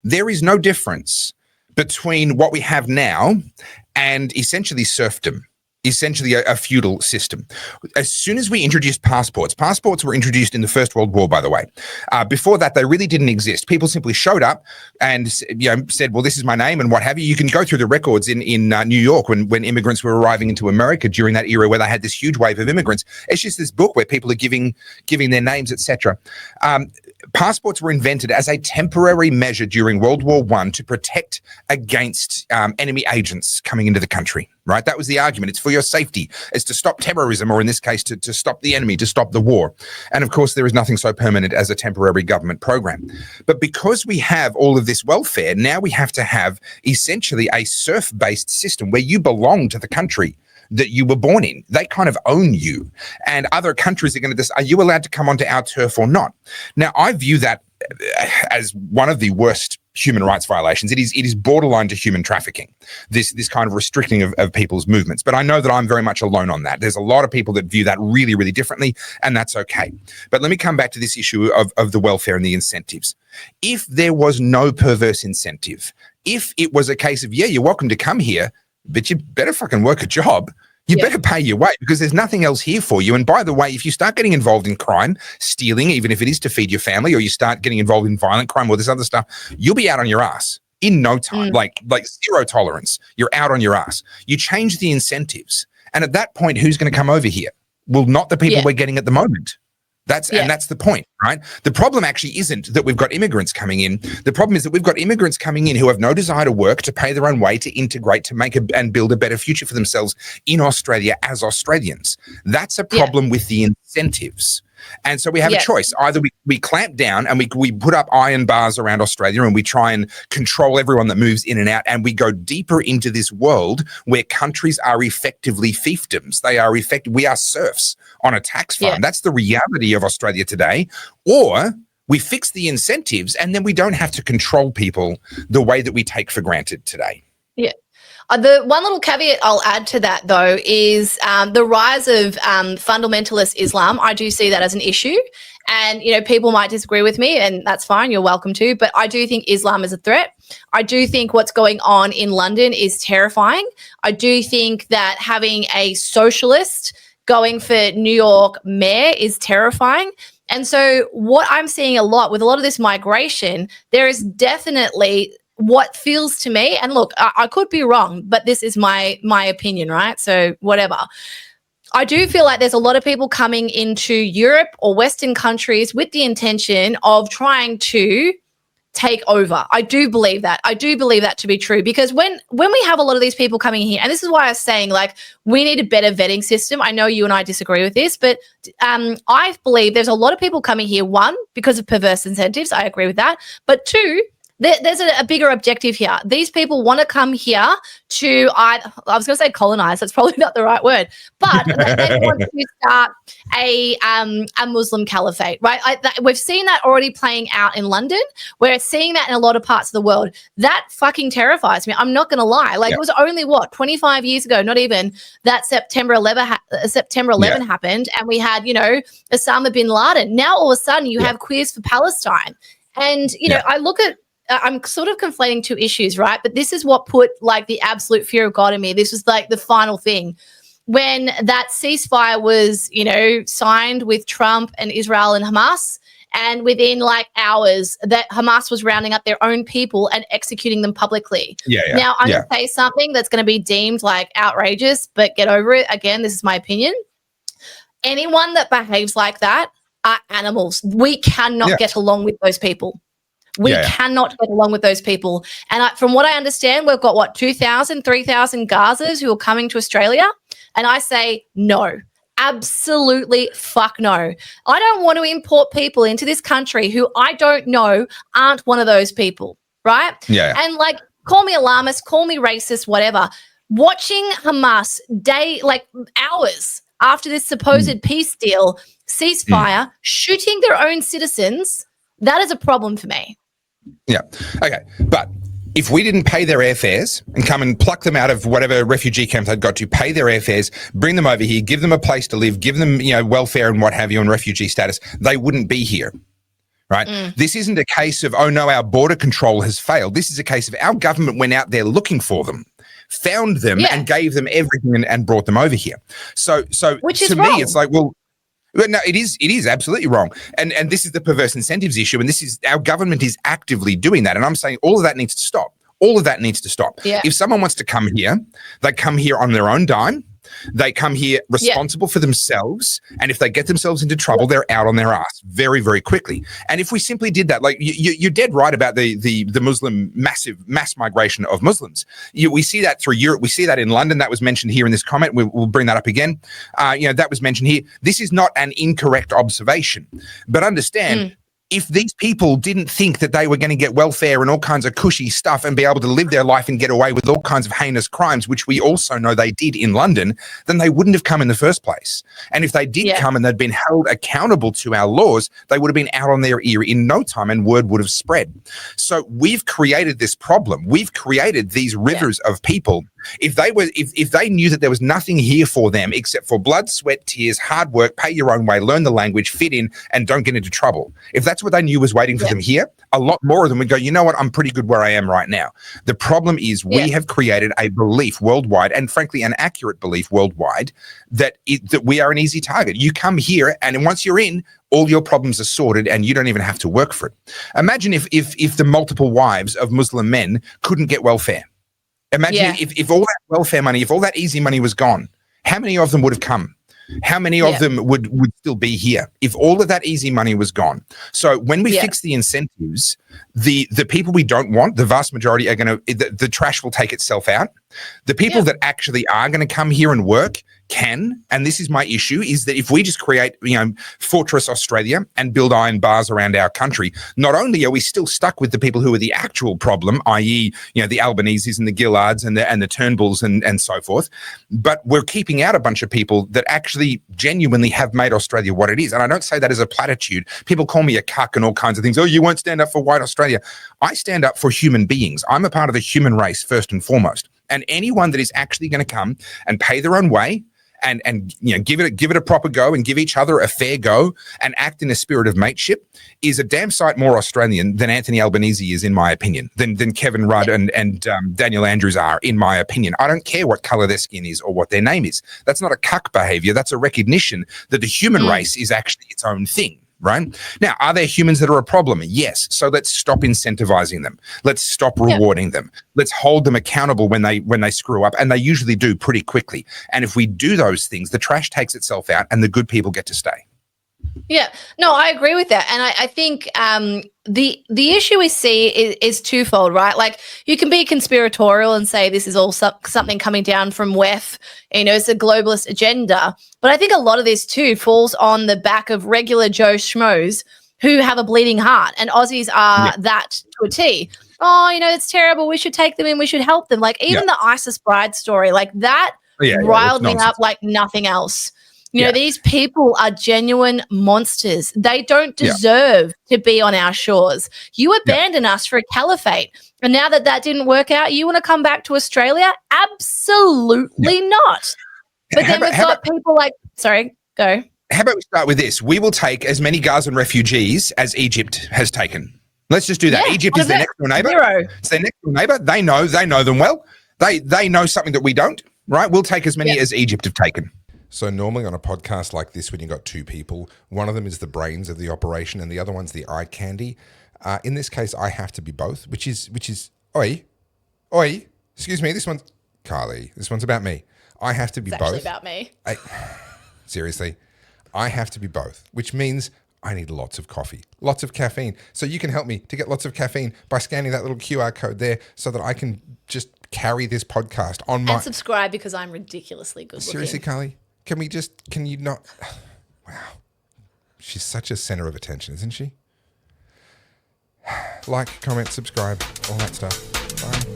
There is no difference between what we have now and essentially serfdom, essentially a feudal system. As soon as we introduced passports were introduced in the First World War, by the way. Before that, they really didn't exist. People simply showed up and said, well, this is my name and what have you. You can go through the records in New York when immigrants were arriving into America during that era where they had this huge wave of immigrants. It's just this book where people are giving their names, etc. Passports were invented as a temporary measure during World War I to protect against enemy agents coming into the country, right? That was the argument. It's for your safety. It's to stop terrorism, or in this case, to stop the enemy, to stop the war. And of course, there is nothing so permanent as a temporary government program. But because we have all of this welfare, now we have to have essentially a serf-based system where you belong to the country that you were born in. They kind of own you. And other countries are going to decide, are you allowed to come onto our turf or not? Now, I view that as one of the worst human rights violations. It is borderline to human trafficking, this kind of restricting of people's movements. But I know that I'm very much alone on that. There's a lot of people that view that really, really differently, and that's okay. But let me come back to this issue of the welfare and the incentives. If there was no perverse incentive, if it was a case of, yeah, you're welcome to come here, but you better fucking work a job. You better pay your way because there's nothing else here for you. And by the way, if you start getting involved in crime, stealing, even if it is to feed your family, or you start getting involved in violent crime or this other stuff, you'll be out on your ass in no time, like zero tolerance. You're out on your ass. You change the incentives. And at that point, who's going to come over here? Well, not the people we're getting at the moment. And that's the point, right? The problem actually isn't that we've got immigrants coming in. The problem is that we've got immigrants coming in who have no desire to work, to pay their own way, to integrate, to make and build a better future for themselves in Australia as Australians. That's a problem with the incentives. And so we have a choice. Either we clamp down and we put up iron bars around Australia and we try and control everyone that moves in and out, and we go deeper into this world where countries are effectively fiefdoms. We are serfs on a tax farm. That's the reality of Australia today. Or we fix the incentives and then we don't have to control people the way that we take for granted today. Yeah. The one little caveat I'll add to that, though, is the rise of fundamentalist Islam. I do see that as an issue. And, people might disagree with me, and that's fine. You're welcome to. But I do think Islam is a threat. I do think what's going on in London is terrifying. I do think that having a socialist going for New York mayor is terrifying. And so what I'm seeing a lot with a lot of this migration, there is definitely what feels to me, and look, I could be wrong, but this is my opinion, right? So whatever. I do feel like there's a lot of people coming into Europe or Western countries with the intention of trying to take over. I do believe that. I do believe that to be true, because when we have a lot of these people coming here, and this is why I was saying, like, we need a better vetting system. I know you and I disagree with this, but I believe there's a lot of people coming here, one, because of perverse incentives. I agree with that. But two, there's a bigger objective here. These people want to come here to, I was going to say colonize. That's probably not the right word, but they want to start a Muslim caliphate, right? We've seen that already playing out in London. We're seeing that in a lot of parts of the world. That fucking terrifies me. I'm not going to lie. Like, it was only 25 years ago, not even, that September 11 happened, and we had, Osama bin Laden. Now all of a sudden you have Queers for Palestine, and I look at. I'm sort of conflating two issues, right? But this is what put, like, the absolute fear of God in me. This was like the final thing. When that ceasefire was, signed with Trump and Israel and Hamas, and within like hours that Hamas was rounding up their own people and executing them publicly. Now I'm going to say something that's going to be deemed like outrageous, but get over it. Again, this is my opinion. Anyone that behaves like that are animals. We cannot get along with those people. We cannot get along with those people. And from what I understand, we've got, 2,000, 3,000 Gazas who are coming to Australia. And I say no, absolutely fuck no. I don't want to import people into this country who I don't know aren't one of those people, right? And like, call me alarmist, call me racist, whatever. Watching Hamas hours after this supposed peace deal, ceasefire, shooting their own citizens, that is a problem for me. Yeah. Okay. But if we didn't pay their airfares and come and pluck them out of whatever refugee camps they'd got to, pay their airfares, bring them over here, give them a place to live, give them, welfare and what have you, and refugee status, they wouldn't be here. right? This isn't a case of, oh no, our border control has failed. This is a case of our government went out there looking for them, found them, and gave them everything and brought them over here. So Which is to wrong. me, it's like, well, no, it is absolutely wrong. And this is the perverse incentives issue. And this is, our government is actively doing that. And I'm saying all of that needs to stop. All of that needs to stop. Yeah. If someone wants to come here, they come here on their own dime. They come here responsible for themselves. And if they get themselves into trouble, they're out on their ass very, very quickly. And if we simply did that, like you're dead right about the Muslim mass migration of Muslims. We see that through Europe. We see that in London. That was mentioned here in this comment. We'll bring that up again. That was mentioned here. This is not an incorrect observation, but understand, if these people didn't think that they were going to get welfare and all kinds of cushy stuff and be able to live their life and get away with all kinds of heinous crimes, which we also know they did in London, then they wouldn't have come in the first place. And if they did come and they'd been held accountable to our laws, they would have been out on their ear in no time and word would have spread. So we've created this problem. We've created these rivers of people. If they knew that there was nothing here for them except for blood, sweat, tears, hard work, pay your own way, learn the language, fit in, and don't get into trouble. If that's what they knew was waiting for them here, a lot more of them would go, you know what, I'm pretty good where I am right now. The problem is we have created a belief worldwide, and frankly, an accurate belief worldwide, that we are an easy target. You come here, and once you're in, all your problems are sorted and you don't even have to work for it. Imagine if the multiple wives of Muslim men couldn't get welfare. Imagine if all that welfare money, if all that easy money was gone, how many of them would have come? How many of them would still be here if all of that easy money was gone? So when we fix the incentives, the people we don't want, the vast majority are going to, the trash will take itself out. The people that actually are going to come here and work can, and this is my issue, is that if we just create, Fortress Australia and build iron bars around our country, not only are we still stuck with the people who are the actual problem, i.e., the Albaneses and the Gillards and the Turnbulls and so forth, but we're keeping out a bunch of people that actually genuinely have made Australia what it is. And I don't say that as a platitude. People call me a cuck and all kinds of things. Oh, you won't stand up for white Australia. I stand up for human beings. I'm a part of the human race first and foremost. And anyone that is actually going to come and pay their own way, and give it a proper go and give each other a fair go and act in a spirit of mateship is a damn sight more Australian than Anthony Albanese is, in my opinion, than Kevin Rudd and Daniel Andrews are, in my opinion. I don't care what color their skin is or what their name is. That's not a cuck behavior. That's a recognition that the human race is actually its own thing. Right? Now, are there humans that are a problem? Yes. So let's stop incentivizing them. Let's stop rewarding them. Let's hold them accountable when they screw up, and they usually do pretty quickly. And if we do those things, the trash takes itself out and the good people get to stay. Yeah, no, I agree with that. And I think the issue we see is twofold, right? Like, you can be conspiratorial and say this is all something coming down from WEF, it's a globalist agenda. But I think a lot of this too falls on the back of regular Joe Schmoes who have a bleeding heart. And Aussies are that to a T. Oh, it's terrible. We should take them in. We should help them. Like, even the ISIS bride story, like that riled me up like nothing else. These people are genuine monsters. They don't deserve to be on our shores. You abandoned us for a caliphate. And now that didn't work out, you want to come back to Australia? Absolutely not. But then we've got people like, sorry, go. How about we start with this? We will take as many Gazan refugees as Egypt has taken. Let's just do that. Egypt is their next door neighbor. It's their next door neighbor. They know them well. They know something that we don't, right? We'll take as many as Egypt have taken. So normally on a podcast like this, when you've got two people, one of them is the brains of the operation and the other one's the eye candy. In this case, I have to be both, which is, oi, excuse me, this one's, Carly, this one's about me. I have to be both. It's actually about me. Seriously, I have to be both, which means I need lots of coffee, lots of caffeine. So you can help me to get lots of caffeine by scanning that little QR code there so that I can just carry this podcast on my... And subscribe because I'm ridiculously good looking. Seriously, Carly? Can you not? Wow. She's such a center of attention, isn't she? Like, comment, subscribe, all that stuff. Bye.